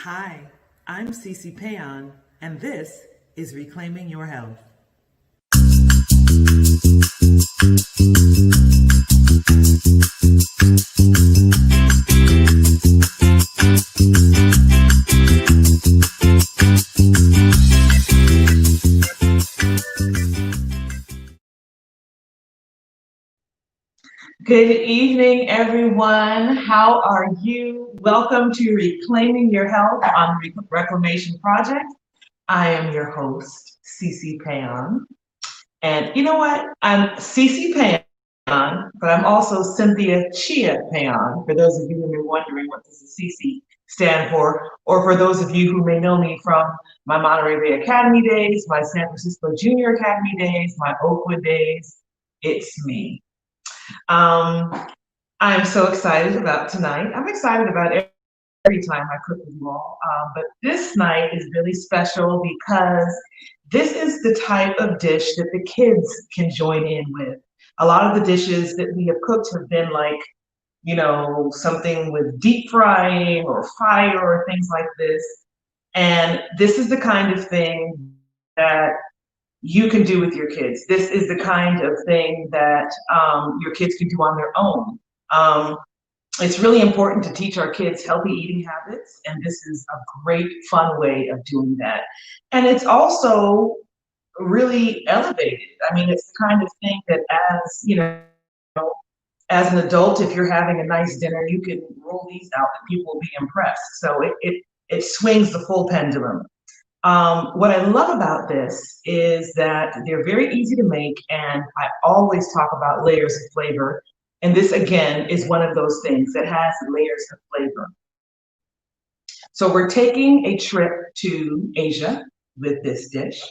Hi, I'm Cece Péan, and this is Reclaiming Your Health. Good evening, everyone. How are you? Welcome to Reclaiming Your Health on the Reclamation Project. I am your host, Cece Péan. And you know what? I'm Cece Péan, but I'm also Cynthia Chia Péan, for those of you who may be wondering what does the CC stand for, or for those of you who may know me from my Monterey Bay Academy days, my San Francisco Junior Academy days, my Oakwood days. It's me. I'm so excited about tonight. I'm excited about every time I cook with you all, but this night is really special because this is the type of dish that the kids can join in with. A lot of the dishes that we have cooked have been like, something with deep frying or fire or things like this. And this is the kind of thing that you can do with your kids. This is the kind of thing that your kids can do on their own. It's really important to teach our kids healthy eating habits, and this is a great, fun way of doing that. And it's also really elevated. I mean, it's the kind of thing that as an adult, if you're having a nice dinner, you can roll these out and people will be impressed. So it swings the full pendulum. What I love about this is that they're very easy to make, and I always talk about layers of flavor. And this, again, is one of those things that has layers of flavor. So we're taking a trip to Asia with this dish.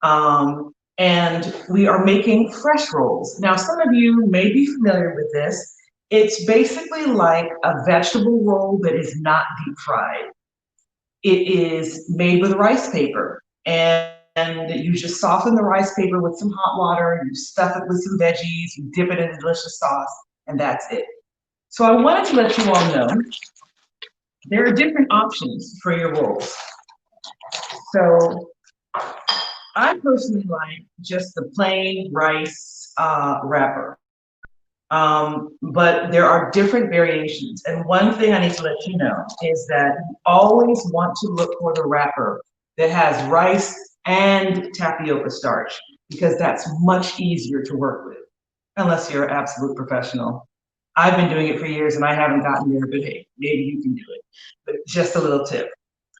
And we are making fresh rolls. Now, some of you may be familiar with this. It's basically like a vegetable roll that is not deep fried. It is made with rice paper, and you just soften the rice paper with some hot water, you stuff it with some veggies, you dip it in a delicious sauce, and that's it. So I wanted to let you all know there are different options for your rolls. So I personally like just the plain rice wrapper. But there are different variations. And one thing I need to let you know is that you always want to look for the wrapper that has rice and tapioca starch, because that's much easier to work with, unless you're an absolute professional. I've been doing it for years and I haven't gotten there, but hey, maybe you can do it. But just a little tip.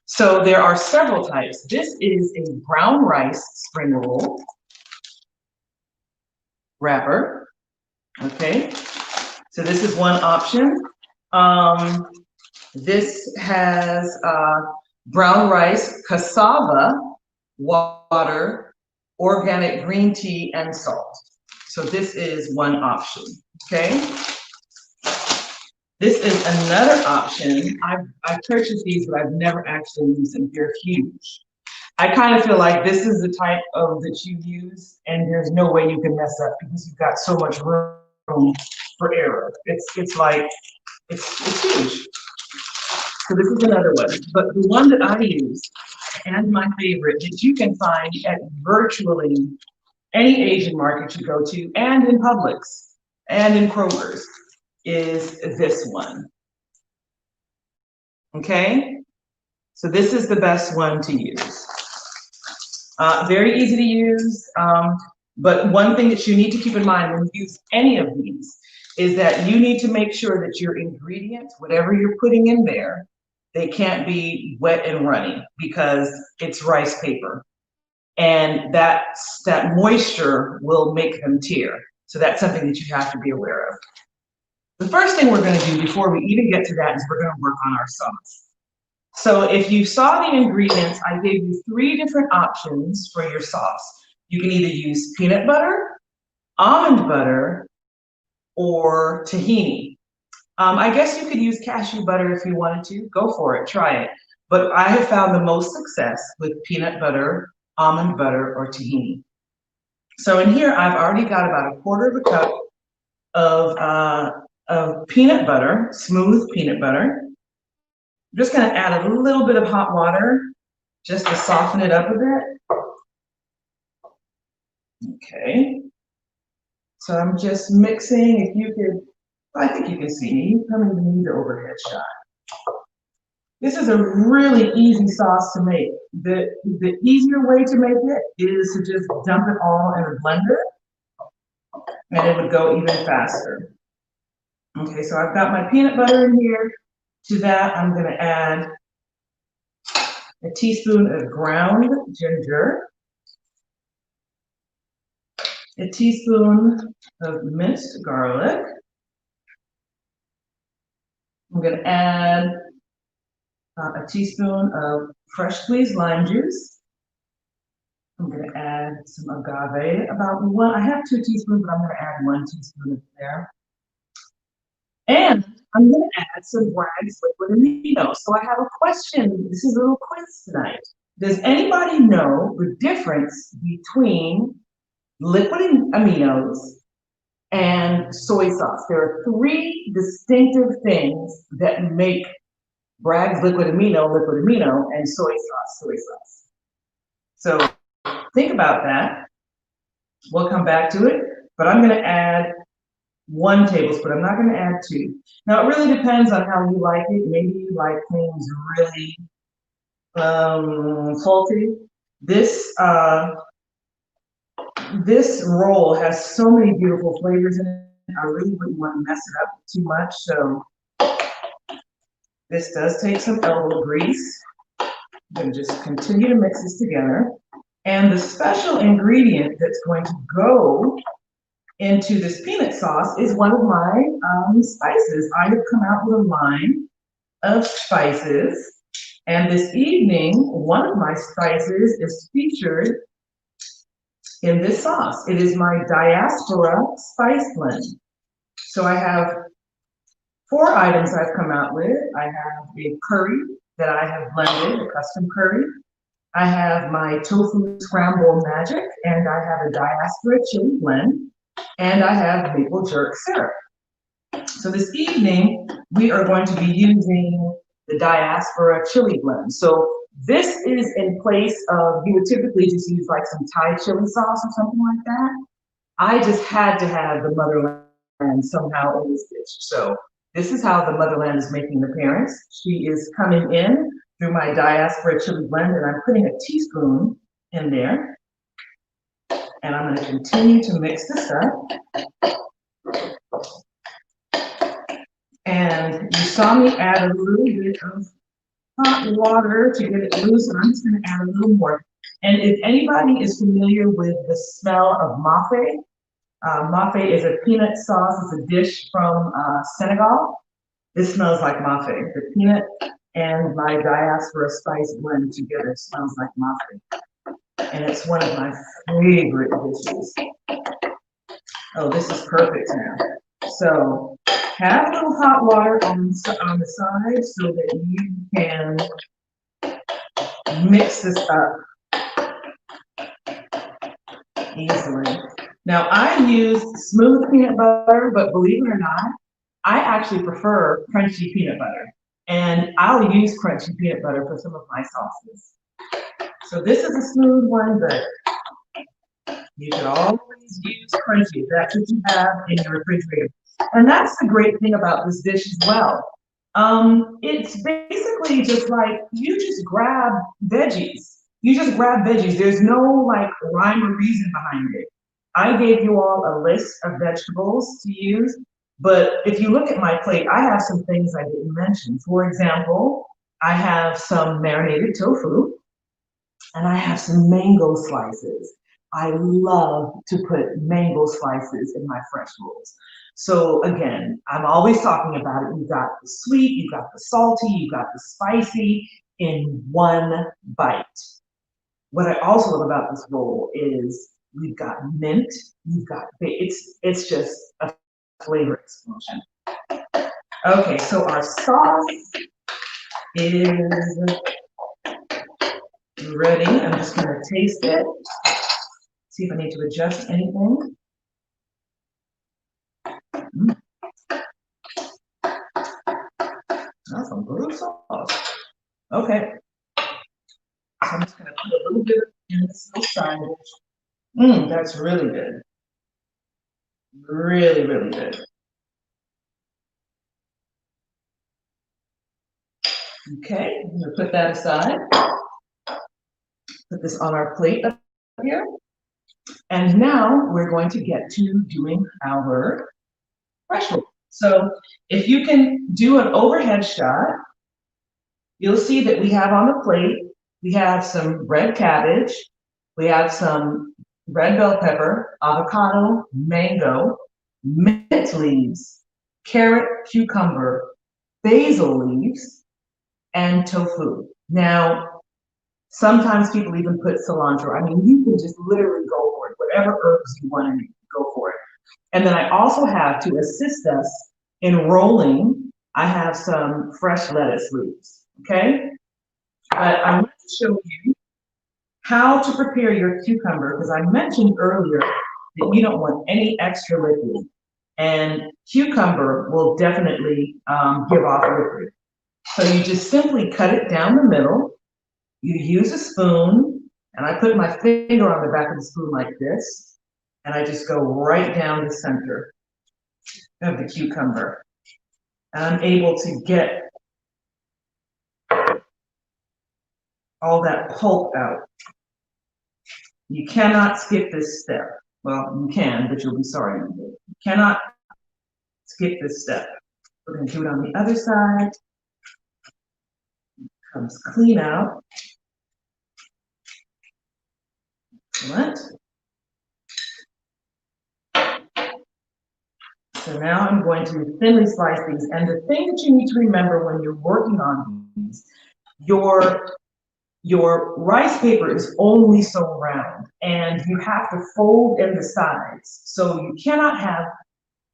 So there are several types. This is a brown rice spring roll wrapper. Okay, so this is one option. This has brown rice, cassava, water, organic green tea, and salt. So this is one option, okay? This is another option. I've purchased these, but I've never actually used them. They're huge. I kind of feel like this is the type of that you use, and there's no way you can mess up because you've got so much room for error. It's huge. So this is another one. But the one that I use, and my favorite, that you can find at virtually any Asian market you go to, and in Publix, and in Kroger's, is this one. Okay? So this is the best one to use. Very easy to use, but one thing that you need to keep in mind when you use any of these is that you need to make sure that your ingredients, whatever you're putting in there, they can't be wet and runny because it's rice paper. And that moisture will make them tear. So that's something that you have to be aware of. The first thing we're gonna do before we even get to that is we're gonna work on our sauce. So if you saw the ingredients, I gave you 3 different options for your sauce. You can either use peanut butter, almond butter, or tahini. I guess you could use cashew butter if you wanted to. Go for it, try it. But I have found the most success with peanut butter, almond butter, or tahini. So in here, I've already got about 1/4 cup of peanut butter, smooth peanut butter. I'm just gonna add a little bit of hot water just to soften it up a bit. Okay. So I'm just mixing. If you could, I think you can see me. You don't even need the overhead shot. This is a really easy sauce to make. The easier way to make it is to just dump it all in a blender, and it would go even faster. Okay, so I've got my peanut butter in here. To that, I'm gonna add a teaspoon of ground ginger, a teaspoon of minced garlic. I'm gonna add a teaspoon of fresh squeezed lime juice. I'm gonna add some agave, about one, I have 2 teaspoons, but I'm gonna add 1 teaspoon of there. And I'm gonna add some Bragg's liquid amino. So I have a question, this is a little quiz tonight. Does anybody know the difference between liquid aminos and soy sauce? There are 3 distinctive things that make Bragg's liquid amino, and soy sauce. So think about that. We'll come back to it, but I'm gonna add 1 tablespoon. I'm not gonna add 2. Now, it really depends on how you like it. Maybe you like things really salty. This roll has so many beautiful flavors in it. I really wouldn't want to mess it up too much, so this does take some elbow grease. I'm gonna just continue to mix this together. And the special ingredient that's going to go into this peanut sauce is one of my spices. I have come out with a line of spices, and this evening, one of my spices is featured in this sauce. It is my diaspora spice blend. So I have 4 items I've come out with. I have a curry that I have blended, a custom curry. I have my tofu scramble magic, and I have a diaspora chili blend, and I have maple jerk syrup. So this evening, we are going to be using the diaspora chili blend. So this is in place of, you would typically just use like some Thai chili sauce or something like that. I just had to have the motherland somehow in this dish. So this is how the motherland is making an appearance. She is coming in through my diaspora chili blend, and I'm putting a teaspoon in there. And I'm gonna continue to mix this up. And you saw me add a little bit of hot water to get it loose, and I'm just gonna add a little more. And if anybody is familiar with the smell of mafe, mafe is a peanut sauce, it's a dish from Senegal. This smells like mafe. The peanut and my diaspora spice blend together smells like mafe. And it's one of my favorite dishes. Oh, this is perfect now. So have a little hot water on the side so that you can mix this up easily. Now I use smooth peanut butter, but believe it or not, I actually prefer crunchy peanut butter. And I'll use crunchy peanut butter for some of my sauces. So this is a smooth one, but you can always use crunchy if that's what you have in your refrigerator. And that's the great thing about this dish as well. It's basically just like you just grab veggies. You just grab veggies. There's no like rhyme or reason behind it. I gave you all a list of vegetables to use, but if you look at my plate, I have some things I didn't mention. For example, I have some marinated tofu, and I have some mango slices. I love to put mango slices in my fresh rolls. So again, I'm always talking about it. You've got the sweet, you've got the salty, you've got the spicy in one bite. What I also love about this roll is we've got mint, you've got, it's just a flavor explosion. Okay, so our sauce is ready. I'm just gonna taste it, see if I need to adjust anything. That's a little sauce. Okay. So I'm just gonna put a little bit in this little sandwich. That's really good. Really, really good. Okay, I'm gonna put that aside. Put this on our plate up here. And now we're going to get to doing our fresh roll. So if you can do an overhead shot, you'll see that we have on the plate, we have some red cabbage, we have some red bell pepper, avocado, mango, mint leaves, carrot, cucumber, basil leaves, and tofu. Now, sometimes people even put cilantro. I mean, you can just literally go for it, whatever herbs you want to go for it. And then I also have, to assist us in rolling, I have some fresh lettuce leaves, okay? But I want to show you how to prepare your cucumber, because I mentioned earlier that you don't want any extra liquid. And cucumber will definitely give off liquid. So you just simply cut it down the middle. You use a spoon, and I put my finger on the back of the spoon like this, and I just go right down the center of the cucumber. And I'm able to get all that pulp out. You cannot skip this step. Well, you can, but you'll be sorry you did. You cannot skip this step. We're going to do it on the other side. Comes clean out. Excellent. So now I'm going to thinly slice these. And the thing that you need to remember when you're working on these, your rice paper is only so round, and you have to fold in the sides. So you cannot have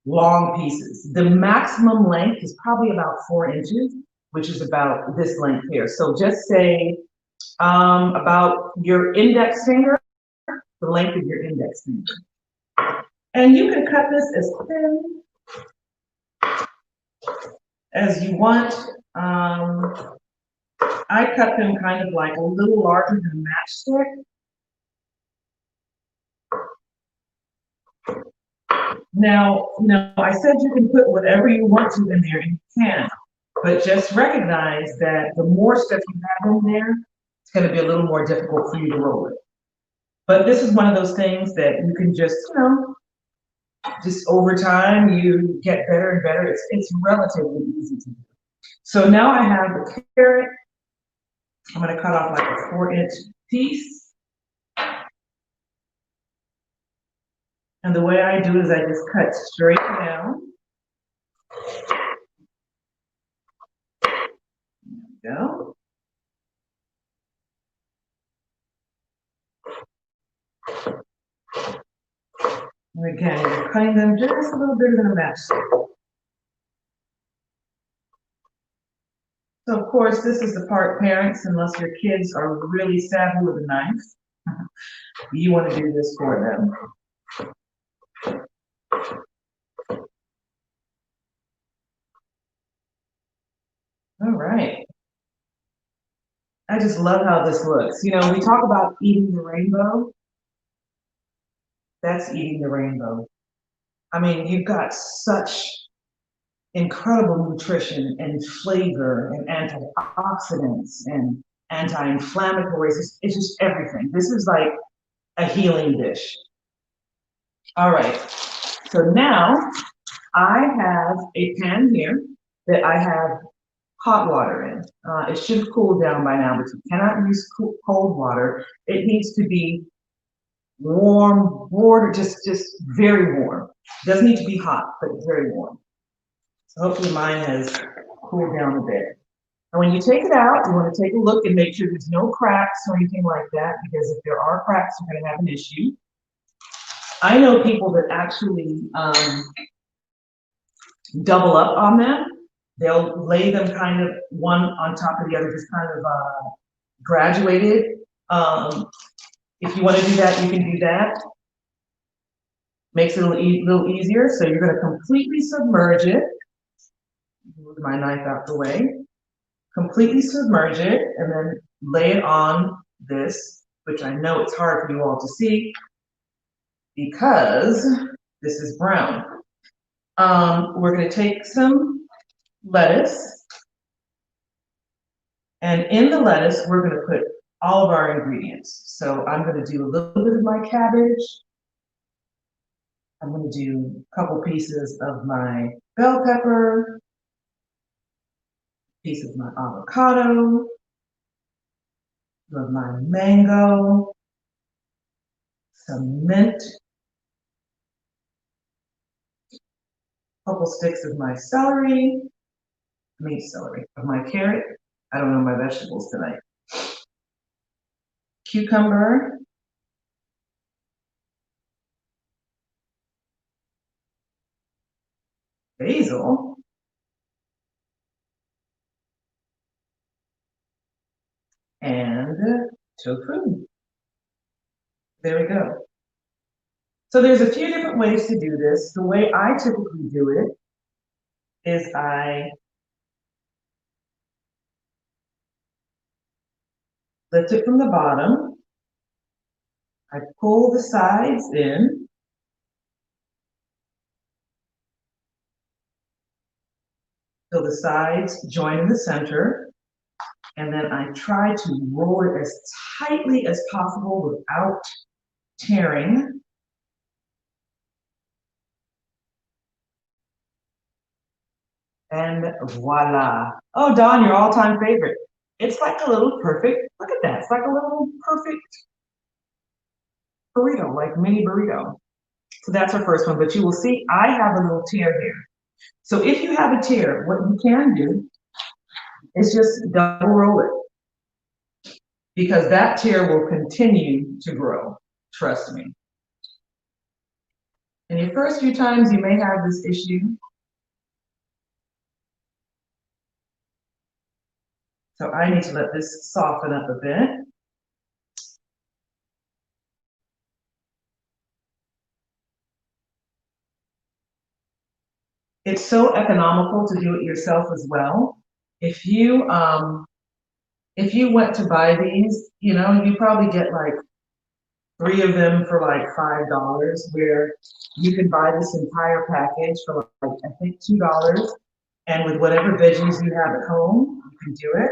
long pieces. The maximum length is probably about 4 inches, which is about this length here. So just say about your index finger, the length of your index finger. And you can cut this as thin as you want. I cut them kind of like a little larger than a matchstick. Now, I said you can put whatever you want to in there, and you can, but just recognize that the more stuff you have in there, it's going to be a little more difficult for you to roll it. But this is one of those things that you can just, just over time, you get better and better. It's relatively easy to do. So now I have the carrot. I'm going to cut off like a 4-inch piece. And the way I do is I just cut straight down. There we go. And again, you're cutting them just a little bigger than a matchstick. So of course, this is the part parents, unless your kids are really savvy with a knife, you want to do this for them. All right. I just love how this looks. We talk about eating the rainbow. That's eating the rainbow. I mean, you've got such incredible nutrition and flavor and antioxidants and anti-inflammatories. It's just everything. This is like a healing dish. All right. So now I have a pan here that I have hot water in. It should have cooled down by now, but you cannot use cold water. It needs to be warm water, just very warm. It doesn't need to be hot, but very warm. So hopefully mine has cooled down a bit. And when you take it out, you want to take a look and make sure there's no cracks or anything like that, because if there are cracks, you're going to have an issue. I know people that actually double up on them. They'll lay them kind of one on top of the other, just kind of graduated. If you want to do that, you can do that. Makes it a little easier. So you're going to completely submerge it. Move my knife out the way. completely submerge it and then lay it on this, which I know it's hard for you all to see because this is brown. We're going to take some lettuce, and in the lettuce, we're going to put all of our ingredients. So I'm going to do a little bit of my cabbage. I'm going to do a couple pieces of my bell pepper, piece of my avocado, of my mango, some mint, a couple sticks of my celery, of my carrot. I don't know my vegetables tonight. Cucumber, basil, and tofu. There we go. So there's a few different ways to do this. The way I typically do it is I lift it from the bottom, I pull the sides in, so the sides join in the center, and then I try to roll it as tightly as possible without tearing. And voila. Oh, Dawn, your all-time favorite. It's like a little perfect, look at that, it's like a little perfect burrito, like mini burrito. So that's our first one, but you will see I have a little tear here. So if you have a tear, what you can do is just double roll it, because that tear will continue to grow, trust me. In your first few times, you may have this issue. So I need to let this soften up a bit. It's so economical to do it yourself as well. If you went to buy these, you know, you probably get like 3 of them for like $5, where you can buy this entire package for like, I think $2. And with whatever veggies you have at home, you can do it.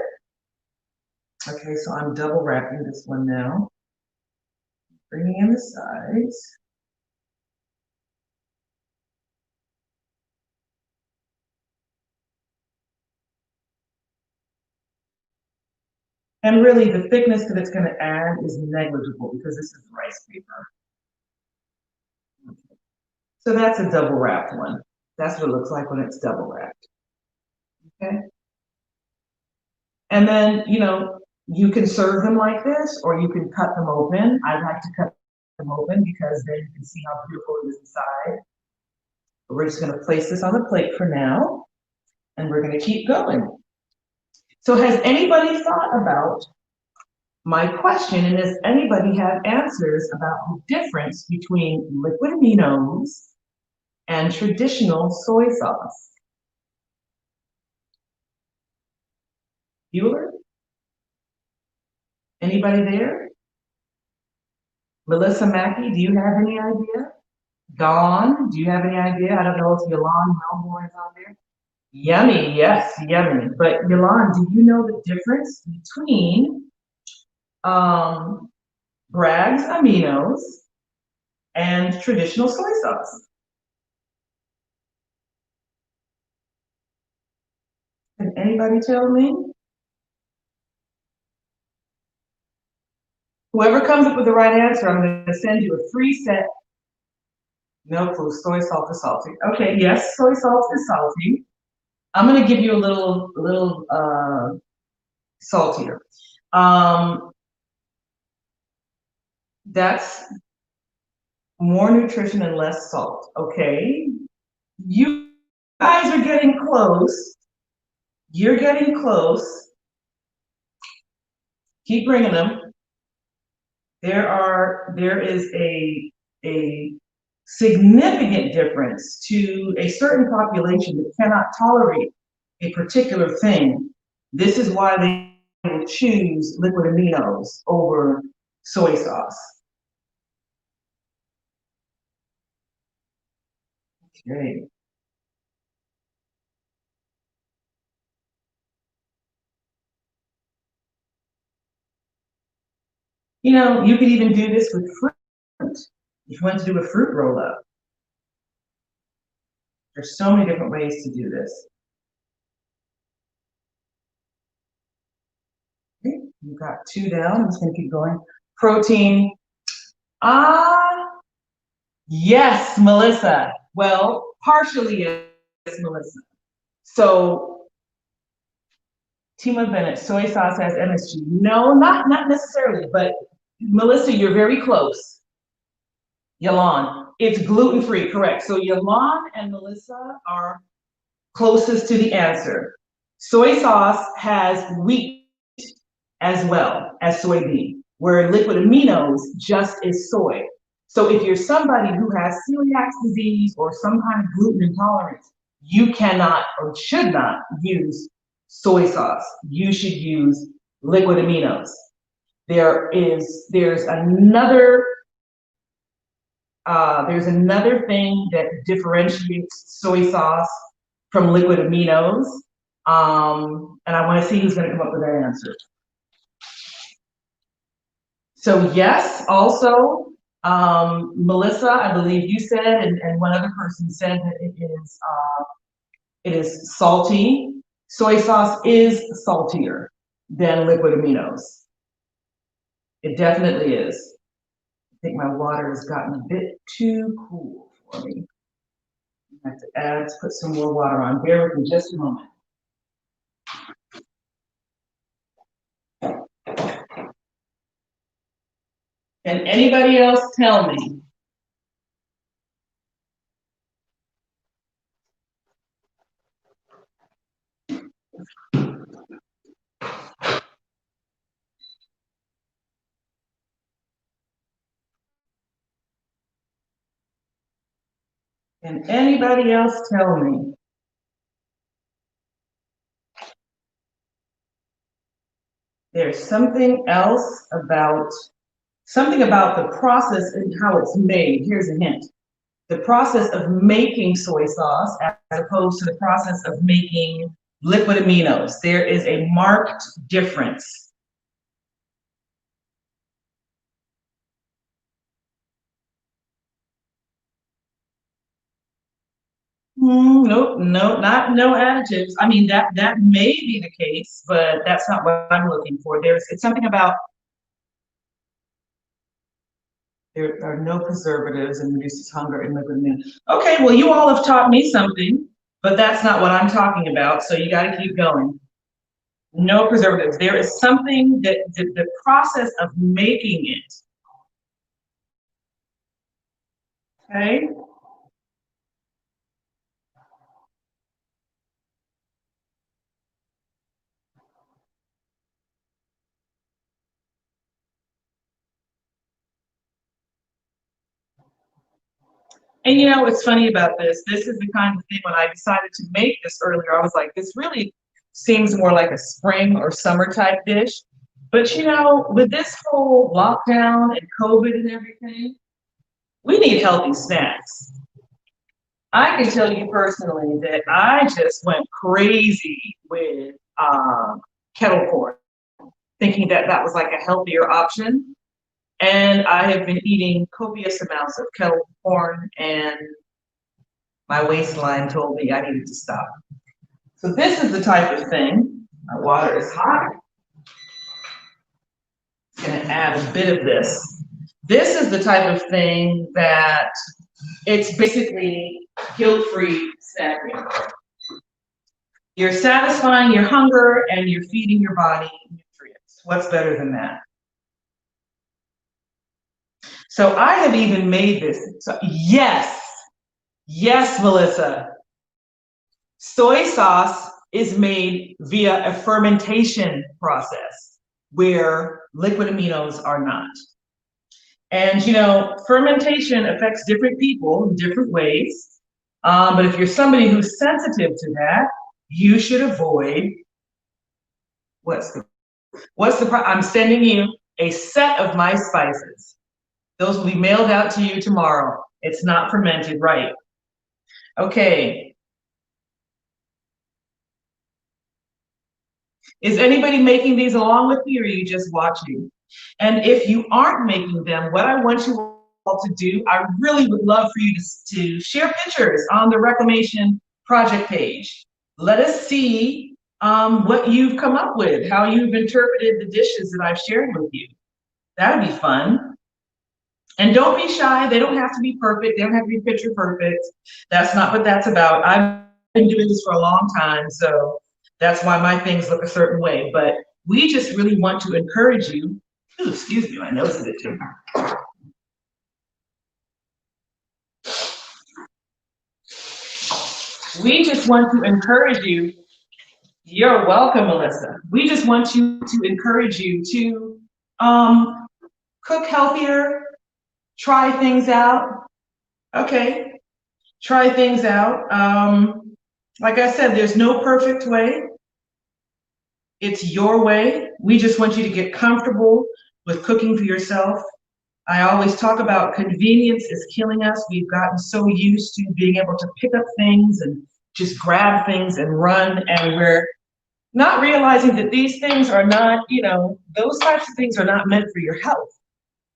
Okay, so I'm double wrapping this one now. Bringing in the sides. And really the thickness that it's going to add is negligible because this is rice paper. Okay. So that's a double wrapped one. That's what it looks like when it's double wrapped. Okay. And then, you know, you can serve them like this, or you can cut them open. I like to cut them open because then you can see how beautiful it is inside. But we're just going to place this on the plate for now, and we're going to keep going. So has anybody thought about my question, and does anybody have answers about the difference between liquid aminos and traditional soy sauce? Bueller? Anybody there? Melissa Mackey, do you have any idea? Dawn, do you have any idea? I don't know if Yolande Melbourne is on there. Yummy, yes, yummy. But Yolande, do you know the difference between Bragg's aminos and traditional soy sauce? Can anybody tell me? Whoever comes up with the right answer, I'm going to send you a free set. No clue, soy salt is salty. Okay, yes, soy salt is salty. I'm going to give you a little saltier. That's more nutrition and less salt. Okay, you guys are getting close. You're getting close. Keep bringing them. There is a significant difference to a certain population that cannot tolerate a particular thing This is why they would choose liquid aminos over soy sauce. Okay. You know, you could even do this with fruit. If you want to do a fruit roll up, there's so many different ways to do this. Okay, you've got 2 down. I'm just going to keep going. Protein. Yes, Melissa. Well, partially yes, Melissa. So, Tima Bennett, soy sauce has MSG. No, not necessarily, but Melissa, you're very close. Yalan. It's gluten-free, correct. So Yalan and Melissa are closest to the answer. Soy sauce has wheat as well as soybean, where liquid aminos just is soy. So if you're somebody who has celiac disease or some kind of gluten intolerance, you cannot or should not use soy sauce. You should use liquid aminos. There's another thing that differentiates soy sauce from liquid aminos. And I want to see who's going to come up with that answer. So yes, also, Melissa, I believe you said, and one other person said that it is salty. Soy sauce is saltier than liquid aminos. It definitely is. I think my water has gotten a bit too cool for me. I have to put some more water on. Bear with me just a moment. Can anybody else tell me? Can anybody else tell me? There's something about the process and how it's made. Here's a hint. The process of making soy sauce as opposed to the process of making liquid aminos. There is a marked difference. Nope, no, no additives. I mean, that may be the case, but that's not what I'm looking for. It's something about there are no preservatives and reduces hunger in liquid amino. Okay, well, you all have taught me something, but that's not what I'm talking about. So you got to keep going. No preservatives. There is something that the process of making it. Okay. And you know what's funny about this? This is the kind of thing when I decided to make this earlier, I was like, this really seems more like a spring or summer type dish. But you know, with this whole lockdown and COVID and everything, we need healthy snacks. I can tell you personally that I just went crazy with kettle corn, thinking that that was like a healthier option. And I have been eating copious amounts of kettle corn, and my waistline told me I needed to stop. So this is the type of thing. My water is hot. I'm gonna add a bit of this. This is the type of thing that it's basically guilt-free snacking. You're satisfying your hunger and you're feeding your body nutrients. What's better than that? So I have even made this. So yes, Melissa. Soy sauce is made via a fermentation process where liquid aminos are not. And you know, fermentation affects different people in different ways. But if you're somebody who's sensitive to that, you should avoid I'm sending you a set of my spices. Those will be mailed out to you tomorrow. It's not fermented, right? Okay. Is anybody making these along with me, or are you just watching? And if you aren't making them, what I want you all to do, I really would love for you to share pictures on the Reclamation project page. Let us see what you've come up with, how you've interpreted the dishes that I've shared with you. That would be fun. And don't be shy. They don't have to be perfect. They don't have to be picture perfect. That's not what that's about. I've been doing this for a long time, so that's why my things look a certain way. But we just really want to encourage you. Ooh, excuse me, my nose is itching. We just want to encourage you. You're welcome, Melissa. We just want you to encourage you to cook healthier, try things out. Okay, try things out. Like I said, there's no perfect way. It's your way. We just want you to get comfortable with cooking for yourself. I always talk about convenience is killing us. We've gotten so used to being able to pick up things and just grab things and run, and we're not realizing that these things are not, those types of things are not meant for your health.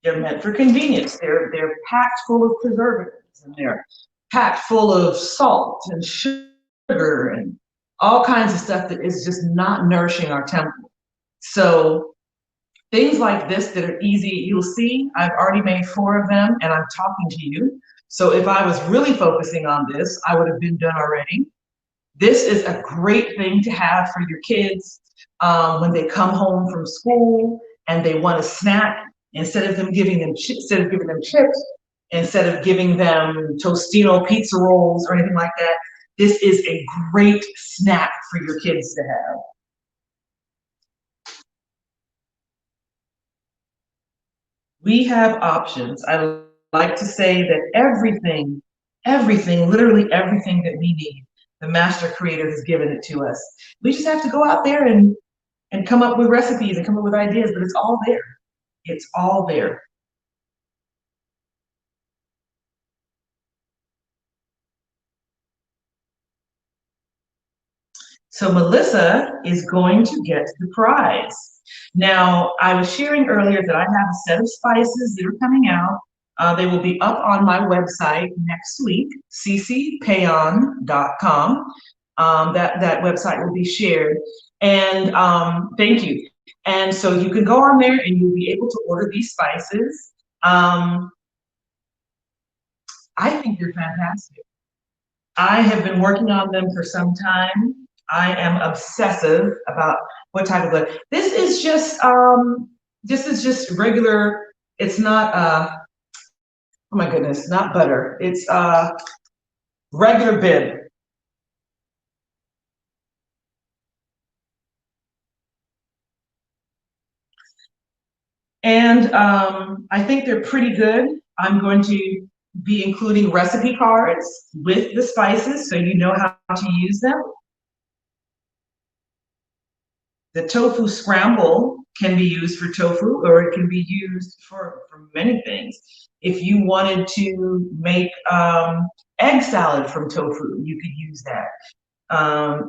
They're meant for convenience. They're packed full of preservatives, and they're packed full of salt and sugar and all kinds of stuff that is just not nourishing our temple. So things like this that are easy, you'll see I've already made 4 of them and I'm talking to you. So if I was really focusing on this, I would have been done already. This is a great thing to have for your kids when they come home from school and they want a snack. Instead of giving them chips, instead of giving them Tostino pizza rolls or anything like that, this is a great snack for your kids to have. We have options. I like to say that everything, literally everything that we need, the master creator has given it to us. We just have to go out there and come up with recipes and come up with ideas, but it's all there. It's all there. So Melissa is going to get the prize. Now, I was sharing earlier that I have a set of spices that are coming out. They will be up on my website next week, ccpayan.com. That website will be shared. And thank you. And so you can go on there and you'll be able to order these spices. I think they're fantastic. I have been working on them for some time. I am obsessive about what type of butter. This is just regular. It's not oh my goodness, not butter. It's regular bib. And I think they're pretty good. I'm going to be including recipe cards with the spices so you know how to use them. The tofu scramble can be used for tofu, or it can be used for many things. If you wanted to make egg salad from tofu, you could use that.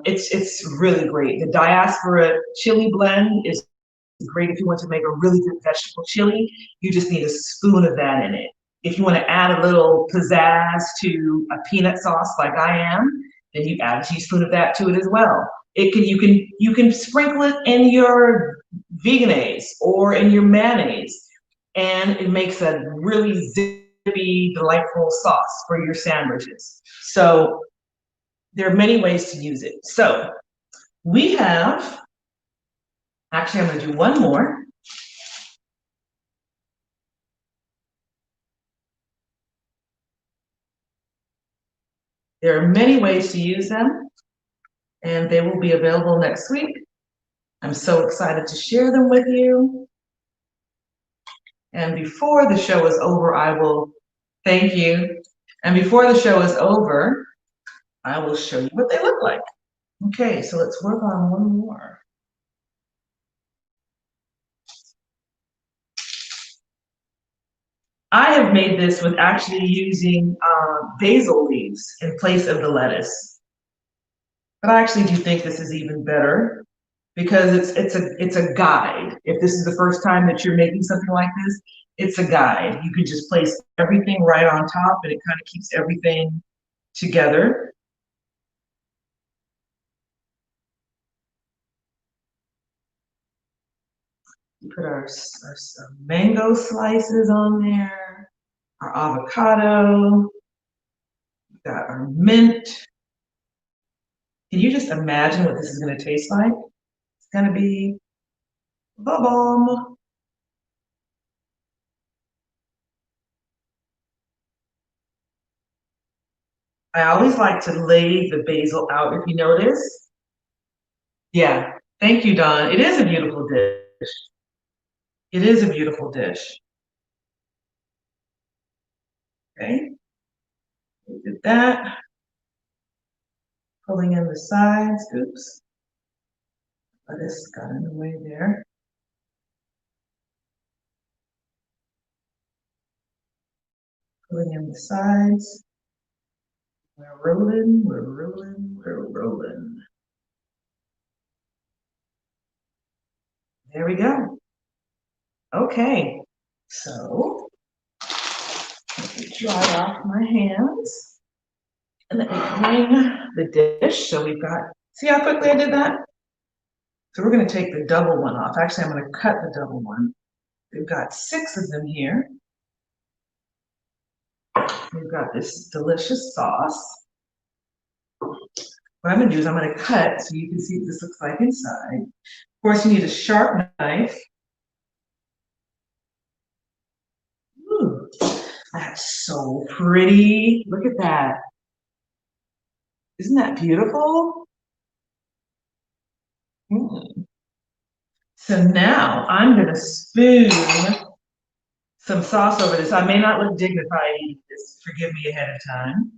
It's really great. The diaspora chili blend is great if you want to make a really good vegetable chili. You just need a spoon of that in it. If you want to add a little pizzazz to a peanut sauce like I am, then you add a teaspoon of that to it as well. You can sprinkle it in your veganaise or in your mayonnaise, and it makes a really zippy, delightful sauce for your sandwiches. So there are many ways to use it. So we have, actually I'm going to do one more. There are many ways to use them, and they will be available next week. I'm so excited to share them with you. And before the show is over, I will thank you. And before the show is over, I will show you what they look like. Okay, so let's work on one more. I have made this with actually using basil leaves in place of the lettuce. But I actually do think this is even better because it's a guide. If this is the first time that you're making something like this, it's a guide. You could just place everything right on top and it kind of keeps everything together. Put our mango slices on there, our avocado, got our mint. Can you just imagine what this is going to taste like? It's going to be the bomb. I always like to lay the basil out, if you notice. Yeah, thank you, Don. It is a beautiful dish. It is a beautiful dish. Okay, we did that. Pulling in the sides. Oops. Lettuce got in the way there. Pulling in the sides. We're rolling, we're rolling, we're rolling. There we go. Okay, so let me dry off my hands. And let me bring the dish. So we've got, see how quickly I did that? So we're going to take the double one off. Actually, I'm going to cut the double one. We've got 6 of them here. We've got this delicious sauce. What I'm going to do is I'm going to cut so you can see what this looks like inside. Of course, you need a sharp knife. Ooh, that's so pretty. Look at that. Isn't that beautiful? Mm. So now I'm going to spoon some sauce over this. I may not look dignified eating this. Forgive me ahead of time.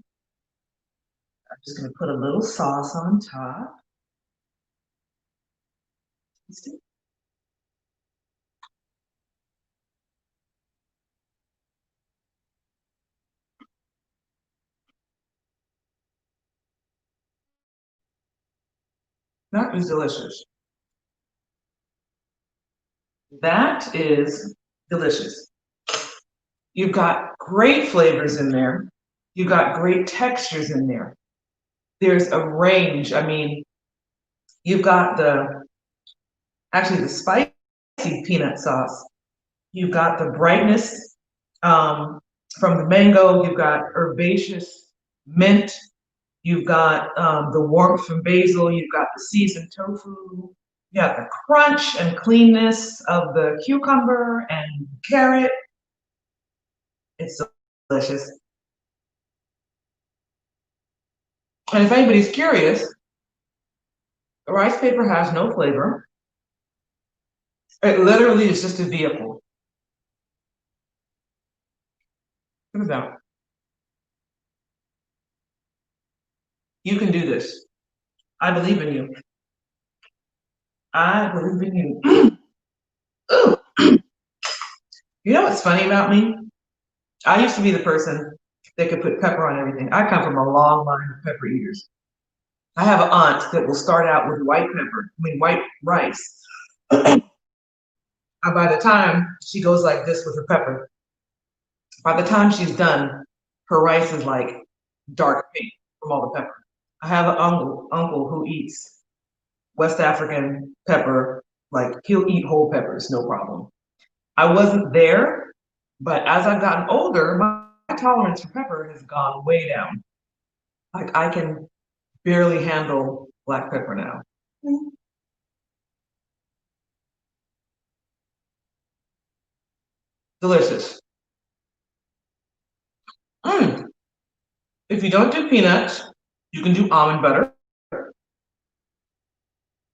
I'm just going to put a little sauce on top. That is delicious. That is delicious. You've got great flavors in there. You've got great textures in there. There's a range. I mean, you've got actually the spicy peanut sauce. You've got the brightness from the mango. You've got herbaceous mint. You've got the warmth from basil. You've got the seasoned tofu. You got the crunch and cleanness of the cucumber and carrot. It's delicious. And if anybody's curious, the rice paper has no flavor. It literally is just a vehicle. Look at that. You can do this. I believe in you. I believe in you. Ooh. You know what's funny about me? I used to be the person that could put pepper on everything. I come from a long line of pepper eaters. I have an aunt that will start out with white pepper, white rice. And by the time she goes like this with her pepper, by the time she's done, her rice is like dark pink from all the pepper. I have an uncle who eats West African pepper, like he'll eat whole peppers, no problem. I wasn't there, but as I've gotten older, my tolerance for pepper has gone way down. Like I can barely handle black pepper now. Delicious. Mm. If you don't do peanuts, you can do almond butter.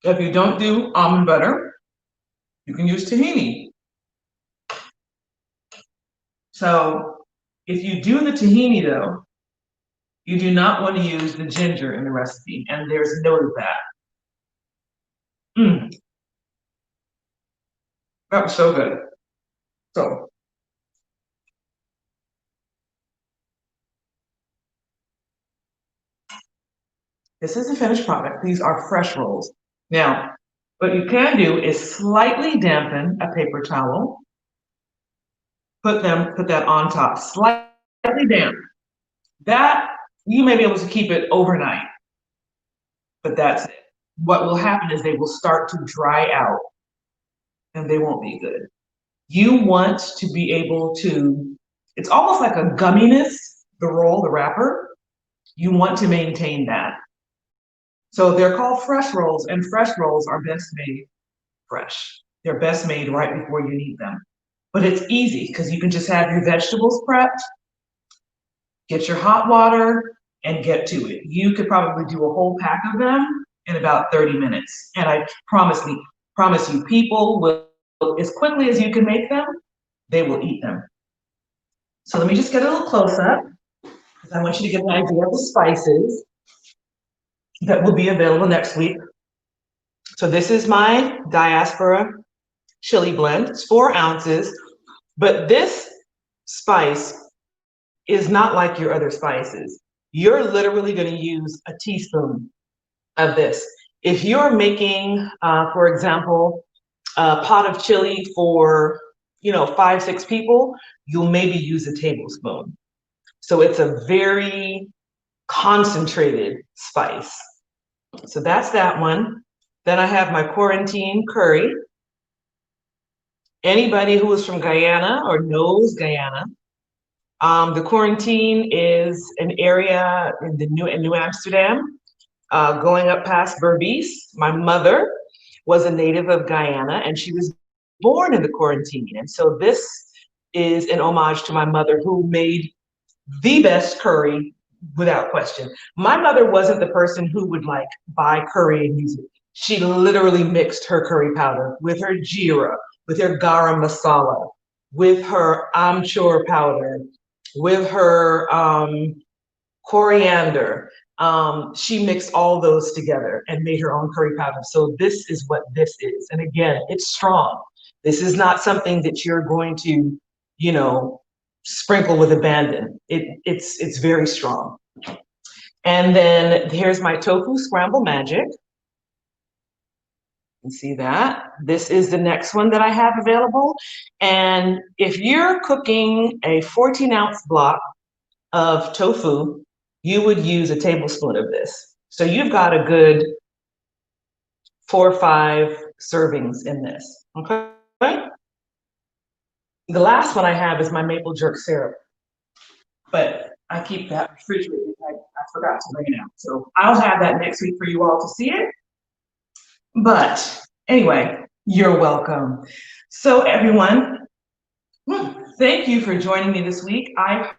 If you don't do almond butter, you can use tahini. So if you do the tahini though, you do not want to use the ginger in the recipe, and there's note of that. Mm, that was so good. So This is a finished product. These are fresh rolls. Now, what you can do is slightly dampen a paper towel, put that on top, slightly damp. That, you may be able to keep it overnight, but that's it. What will happen is they will start to dry out and they won't be good. You want to be able to, it's almost like a gumminess, the roll, the wrapper. You want to maintain that. So they're called fresh rolls, and fresh rolls are best made fresh. They're best made right before you need them. But it's easy because you can just have your vegetables prepped, get your hot water, and get to it. You could probably do a whole pack of them in about 30 minutes. And I promise you, people will, as quickly as you can make them, they will eat them. So let me just get a little close up because I want you to get an idea of the spices that will be available next week. So this is my diaspora chili blend. It's 4 ounces, but this spice is not like your other spices. You're literally going to use a teaspoon of this. If you're making, for example, a pot of chili for, 5, 6 people, you'll maybe use a tablespoon. So it's a very concentrated spice. So that's that one. Then I have my quarantine curry. Anybody who is from Guyana or knows Guyana, the quarantine is an area in New Amsterdam, going up past Berbice. My mother was a native of Guyana and she was born in the quarantine. And so this is an homage to my mother who made the best curry without question. My mother wasn't the person who would like buy curry and use it. She literally mixed her curry powder with her jeera, with her garam masala, with her amchur powder, with her coriander. She mixed all those together and made her own curry powder. So this is what this is. And again, it's strong. This is not something that you're going to, sprinkle with abandon. It's very strong. And then here's my tofu scramble magic. You can see that. This is the next one that I have available. And if you're cooking a 14-ounce block of tofu, you would use a tablespoon of this. So you've got a good 4 or 5 servings in this, okay? The last one I have is my maple jerk syrup, but I keep that refrigerated. I forgot to bring it out. So I'll have that next week for you all to see it. But anyway, you're welcome. So everyone, thank you for joining me this week. I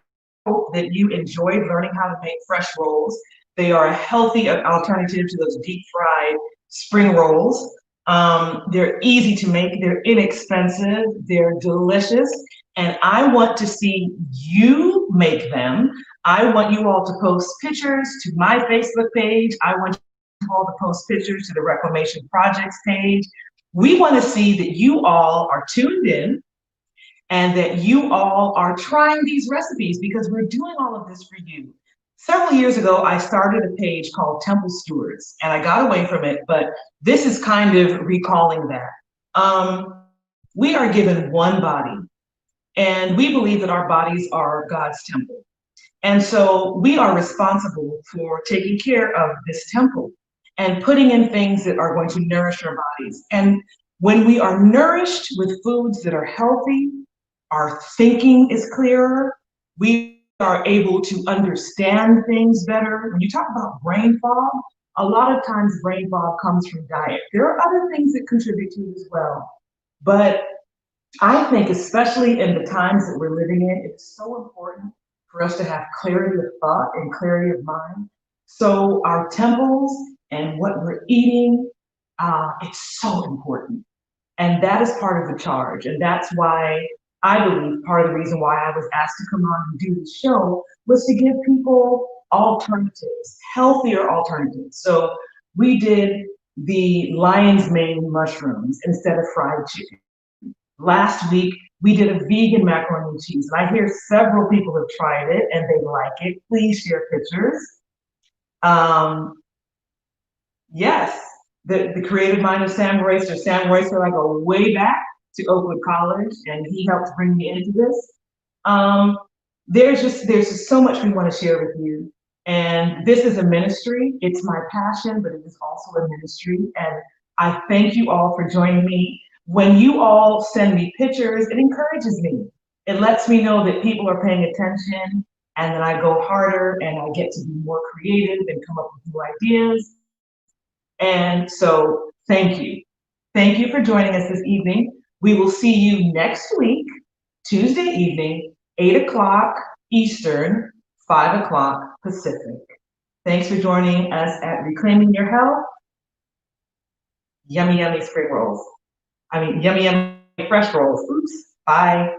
hope that you enjoyed learning how to make fresh rolls. They are a healthy alternative to those deep fried spring rolls. They're easy to make, they're inexpensive, they're delicious, and I want to see you make them. I want you all to post pictures to my Facebook page. I want you all to post pictures to the Reclamation Projects page. We want to see that you all are tuned in and that you all are trying these recipes because we're doing all of this for you. Several years ago, I started a page called Temple Stewards, and I got away from it, but this is kind of recalling that. We are given one body, and we believe that our bodies are God's temple. And so we are responsible for taking care of this temple and putting in things that are going to nourish our bodies. And when we are nourished with foods that are healthy, our thinking is clearer, we are able to understand things better. When you talk about brain fog, a lot of times brain fog comes from diet. There are other things that contribute to it as well. But I think especially in the times that we're living in, it's so important for us to have clarity of thought and clarity of mind. So our temples and what we're eating, it's so important. And that is part of the charge. And that's why I believe part of the reason why I was asked to come on and do this show was to give people alternatives, healthier alternatives. So we did the lion's mane mushrooms instead of fried chicken. Last week, we did a vegan macaroni and cheese. And I hear several people have tried it and they like it. Please share pictures. Yes, the creative mind of Sam Royster. Sam Royster, I go way back to Oakwood College, and he helped bring me into this. Um, there's just so much we want to share with you. And this is a ministry. It's my passion, but it is also a ministry. And I thank you all for joining me. When you all send me pictures, it encourages me. It lets me know that people are paying attention and that I go harder and I get to be more creative and come up with new ideas. And so thank you. Thank you for joining us this evening. We will see you next week, Tuesday evening, 8 o'clock Eastern, 5 o'clock Pacific. Thanks for joining us at Reclaiming Your Health. Yummy, yummy spring rolls. I mean, yummy, yummy fresh rolls. Oops, bye.